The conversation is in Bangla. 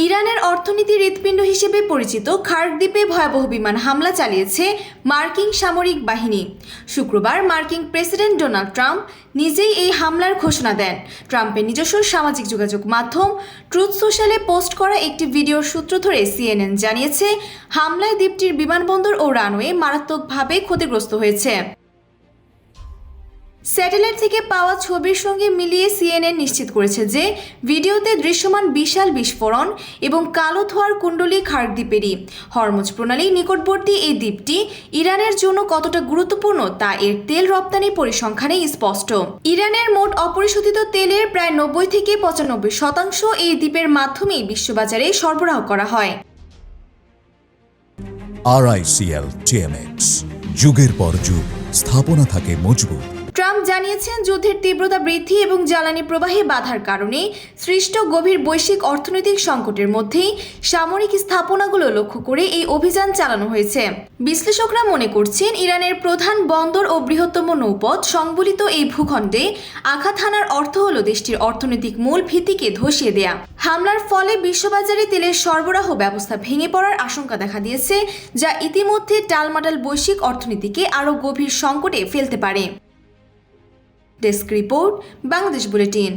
ইরানের অর্থনীতির হৃৎপিণ্ড হিসেবে পরিচিত খার্ক দ্বীপে ভয়াবহ বিমান হামলা চালিয়েছে মার্কিন সামরিক বাহিনী। শুক্রবার মার্কিন প্রেসিডেন্ট ডোনাল্ড ট্রাম্প নিজেই এই হামলার ঘোষণা দেন। ট্রাম্পের নিজস্ব সামাজিক যোগাযোগ মাধ্যম ট্রুথ সোশ্যালে পোস্ট করা একটি ভিডিওর সূত্র ধরে সিএনএন জানিয়েছে, হামলায় দ্বীপটির বিমানবন্দর ও রানওয়ে মারাত্মকভাবে ক্ষতিগ্রস্ত হয়েছে। স্যাটেলাইট থেকে পাওয়া ছবির সঙ্গে মিলিয়ে সিএনএন নিশ্চিত করেছে যে ভিডিওতে দৃশ্যমান বিশাল বিস্ফোরণ এবং কালো ধোঁয়ার কুণ্ডলী খার্ক দ্বীপেরই। হরমুজ প্রণালী নিকটবর্তী এই দ্বীপটি ইরানের জন্য কতটা গুরুত্বপূর্ণ তা এর তেল রপ্তানি পরিসংখ্যানে স্পষ্ট। ইরানের মোট অপরিশোধিত তেলের প্রায় 90 থেকে 95% এই দ্বীপের মাধ্যমেই বিশ্ববাজারে সরবরাহ করা হয়। RICL TMX, যুগের পর যুগ স্থাপনা থাকে মজবুত। ট্রাম্প জানিয়েছেন, যুদ্ধের তীব্রতা বৃদ্ধি এবং জ্বালানি প্রবাহে বাধার কারণে সৃষ্ট গভীর বৈশ্বিক অর্থনৈতিক সংকটের মধ্যেই সামরিক স্থাপনাগুলো লক্ষ্য করে এই অভিযান চালানো হয়েছে। বিশ্লেষকরা মনে করছেন, ইরানের প্রধান বন্দর ও বৃহত্তম নৌপথ সংবলিত এই ভূখণ্ডে আঘাত হানার অর্থ হল দেশটির অর্থনৈতিক মূল ভিত্তিকে ধসিয়ে দেয়া। হামলার ফলে বিশ্ববাজারে তেলের সরবরাহ ব্যবস্থা ভেঙে পড়ার আশঙ্কা দেখা দিয়েছে, যা ইতিমধ্যে টালমাটাল বৈশ্বিক অর্থনীতিকে আরও গভীর সংকটে ফেলতে পারে। Desk report, Bangladesh bulletin.